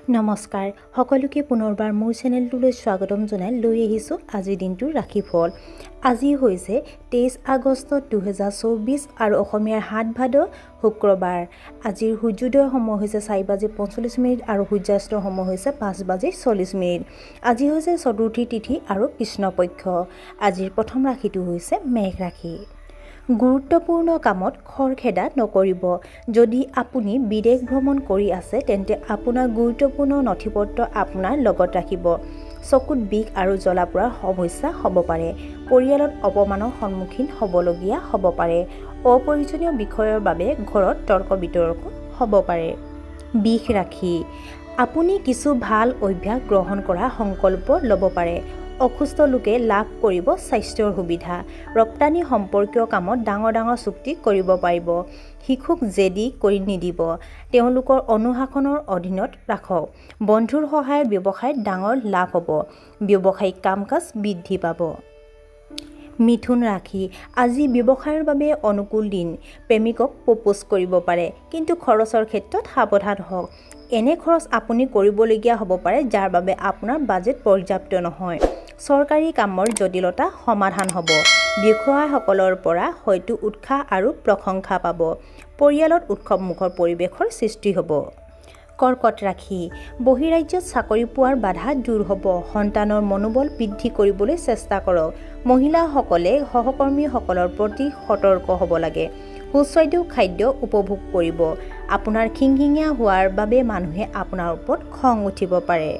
নমস্কাৰ সকলোকে পুনৰবাৰ মোৰ চেনেলটোলৈ স্বাগতম জনাই লৈ আহিছোঁ আজিৰ দিনটোৰ ৰাশিফল। আজি হৈছে 23 আগষ্ট 2024 আৰু অসমীয়াৰ 7 ভাদ শুক্ৰবাৰ। আজিৰ সূৰ্যোদয়ৰ সময় হৈছে 4:45 আৰু সূৰ্যাস্তৰ সময় হৈছে 5:40। আজি হৈছে চতুৰ্থী তিথি আৰু কৃষ্ণপক্ষ। আজিৰ প্ৰথম ৰাশিটো হৈছে মেঘ ৰাশি। গুৰুত্বপূৰ্ণ কামত খৰখেদা নকৰিব। যদি আপুনি বিদেশ ভ্ৰমণ কৰি আছে তেন্তে আপোনাৰ গুৰুত্বপূৰ্ণ নথিপত্ৰ আপোনাৰ লগত ৰাখিব। চকুত বিষ আৰু জ্বলা পোৰাৰ সমস্যা হ'ব পাৰে। পৰিয়ালত অপমানৰ সন্মুখীন হ'বলগীয়া হ'ব পাৰে। অপ্ৰয়োজনীয় বিষয়ৰ বাবে ঘৰত তৰ্ক বিতৰ্ক হ'ব পাৰে। বিষ ৰাশি। আপুনি কিছু ভাল অভ্যাস গ্ৰহণ কৰাৰ সংকল্প ল'ব পাৰে। অসুস্থ লোকে লাভ কৰিব স্বাস্থ্যৰ সুবিধা। ৰপ্তানি সম্পৰ্কীয় কামত ডাঙৰ চুক্তি কৰিব পাৰিব। শিশুক জেদী কৰি নিদিব। তেওঁলোকৰ অনুশাসনৰ অধীনত ৰাখক। বন্ধুৰ সহায়ত ব্যৱসায়ত ডাঙৰ লাভ হ'ব। ব্যৱসায়িক কাম-কাজ বৃদ্ধি পাব। মিথুন ৰাশি। আজি ব্যৱসায়ৰ বাবে অনুকূল দিন। প্ৰেমিকক প্ৰপ'জ কৰিব পাৰে, কিন্তু খৰচৰ ক্ষেত্ৰত সাৱধান হওক। এনে খৰচ আপুনি কৰিবলগীয়া হ'ব পাৰে যাৰ বাবে আপোনাৰ বাজেট পৰ্যাপ্ত নহয়। চৰকাৰী কামৰ জটিলতা সমাধান হ'ব। বিষয়াসকলৰ পৰা হয়তো উৎসাহ আৰু প্ৰশংসা পাব। পৰিয়ালত উৎসৱমুখৰ পৰিৱেশৰ সৃষ্টি হ'ব। কৰ্কট ৰাশি। বহিৰাজ্যত চাকৰি পোৱাৰ বাধা দূৰ হ'ব। সন্তানৰ মনোবল বৃদ্ধি কৰিবলৈ চেষ্টা কৰক। মহিলাসকলে সহকৰ্মীসকলৰ প্ৰতি সতৰ্ক হ'ব লাগে। সুস্বাদু খাদ্য উপভোগ কৰিব। আপোনাৰ খিংখিঙীয়া হোৱাৰ বাবে মানুহে আপোনাৰ ওপৰত খং উঠিব পাৰে।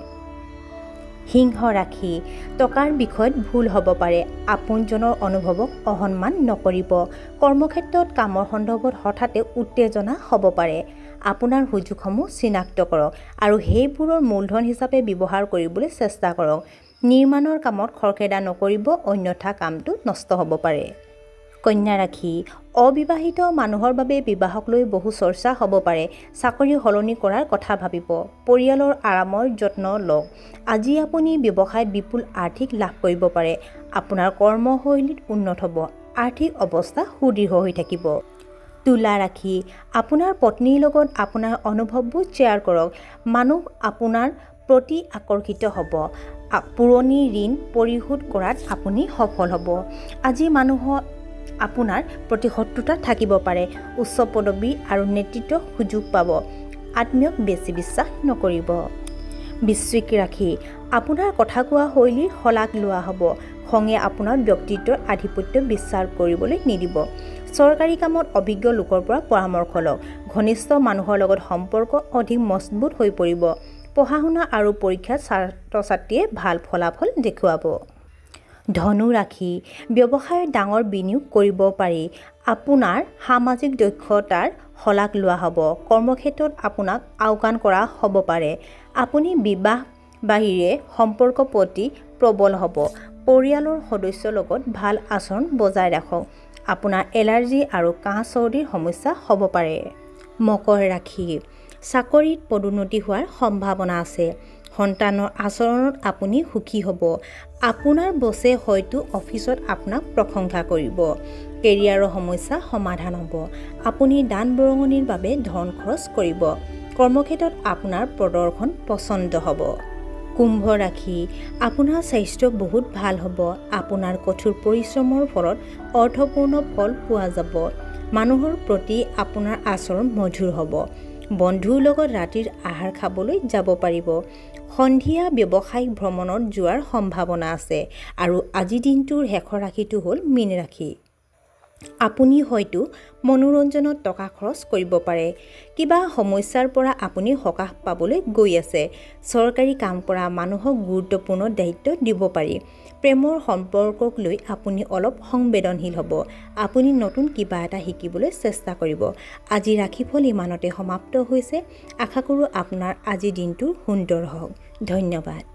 সিংহ ৰাশি। টকাৰ বিষয়ত ভুল হ'ব পাৰে। আপোনজনৰ অনুভৱক অসন্মান নকৰিব। কৰ্মক্ষেত্ৰত কামৰ সন্দৰ্ভত হঠাতে উত্তেজনা হ'ব পাৰে। আপোনাৰ সুযোগসমূহ চিনাক্ত কৰক আৰু সেইবোৰৰ মূলধন হিচাপে ব্যৱহাৰ কৰিবলৈ চেষ্টা কৰক। নিৰ্মাণৰ কামত খৰখেদা নকৰিব, অন্যথা কামটো নষ্ট হ'ব পাৰে। কন্যা ৰাশি। অবিবাহিত মানুহৰ বাবে বিবাহক লৈ বহু চৰ্চা হ'ব পাৰে। চাকৰি সলনি কৰাৰ কথা ভাবিব। পৰিয়ালৰ আৰামৰ যত্ন লওক। আজি আপুনি ব্যৱসায়ত বিপুল আৰ্থিক লাভ কৰিব পাৰে। আপোনাৰ কৰ্মশৈলীত উন্নত হ'ব। আৰ্থিক অৱস্থা সুদৃঢ় হৈ থাকিব। তুলা ৰাশি। আপোনাৰ পত্নীৰ লগত আপোনাৰ অনুভৱবোৰ শ্বেয়াৰ কৰক। মানুহ আপোনাৰ প্ৰতি আকৰ্ষিত হ'ব। পুৰণি ঋণ পৰিশোধ কৰাত আপুনি সফল হ'ব। আজি মানুহৰ আপোনাৰ প্ৰতি শত্ৰুতা থাকিব পাৰে। উচ্চ পদবী আৰু নেতৃত্বৰ সুযোগ পাব। আত্মীয়ক বেছি বিশ্বাস নকৰিব। বৃশ্চিক ৰাশি। আপোনাৰ কথা কোৱা শৈলীৰ শলাগ লোৱা হ'ব। খঙে আপোনাৰ ব্যক্তিত্বৰ আধিপত্য বিশ্বাস কৰিবলৈ নিদিব। চৰকাৰী কামত অভিজ্ঞ লোকৰ পৰা পৰামৰ্শ লওক। ঘনিষ্ঠ মানুহৰ লগত সম্পৰ্ক অধিক মজবুত হৈ পৰিব। পঢ়া-শুনা আৰু পৰীক্ষাত ছাত্ৰ-ছাত্ৰীয়ে ভাল ফলাফল দেখুৱাব। ধনু ৰাশি। ব্যৱসায়ত ডাঙৰ বিনিয়োগ কৰিব পাৰি। আপোনাৰ সামাজিক দক্ষতাৰ শলাগ লোৱা হ'ব। কৰ্মক্ষেত্ৰত আপোনাক আওকাণ কৰা হ'ব পাৰে। আপুনি বিবাহ বাহিৰে সম্পৰ্কৰ প্ৰতি প্ৰবল হ'ব। পৰিয়ালৰ সদস্যৰ লগত ভাল আচৰণ বজাই ৰাখক। আপোনাৰ এলাৰ্জি আৰু কাহ-চৰ্দিৰ সমস্যা হ'ব পাৰে। মকৰ ৰাশি। চাকৰিত পদোন্নতি হোৱাৰ সম্ভাৱনা আছে। সন্তানৰ আচৰণত আপুনি সুখী হ'ব। আপোনাৰ বছে হয়তো অফিচত আপোনাক প্ৰশংসা কৰিব। কেৰিয়াৰৰ সমস্যা সমাধান হ'ব। আপুনি দান বৰঙণিৰ বাবে ধন খৰচ কৰিব। কৰ্মক্ষেত্ৰত আপোনাৰ প্ৰদৰ্শন পছন্দ হ'ব। কুম্ভ ৰাশি। আপোনাৰ স্বাস্থ্য বহুত ভাল হ'ব। আপোনাৰ কঠোৰ পৰিশ্ৰমৰ ফলত অৰ্থপূৰ্ণ ফল পোৱা যাব। মানুহৰ প্ৰতি আপোনাৰ আচৰণ মধুৰ হ'ব। বন্ধুৰ লগত ৰাতিৰ আহাৰ খাবলৈ যাব পাৰিব। সন্ধিয়া ব্যৱসায়িক ভ্ৰমণত যোৱাৰ সম্ভাৱনা আছে। আৰু আজিৰ দিনটোৰ শেষৰ ৰাশিটো হ'ল মীন ৰাশি। আপুনি হয়তো মনোৰঞ্জনত টকা খৰচ কৰিব পাৰে। কিবা সমস্যাৰ পৰা আপুনি সকাহ পাবলৈ গৈ আছে। চৰকাৰী কাম কৰা মানুহক গুৰুত্বপূৰ্ণ দায়িত্ব দিব পাৰি। প্ৰেমৰ সম্পৰ্কক লৈ আপুনি অলপ সংবেদনশীল হ'ব। আপুনি নতুন কিবা এটা শিকিবলৈ চেষ্টা কৰিব। আজি ৰাশিফল ইমানতে সমাপ্ত হৈছে। আশা কৰোঁ আপোনাৰ আজিৰ দিনটো সুন্দৰ হওক। ধন্যবাদ।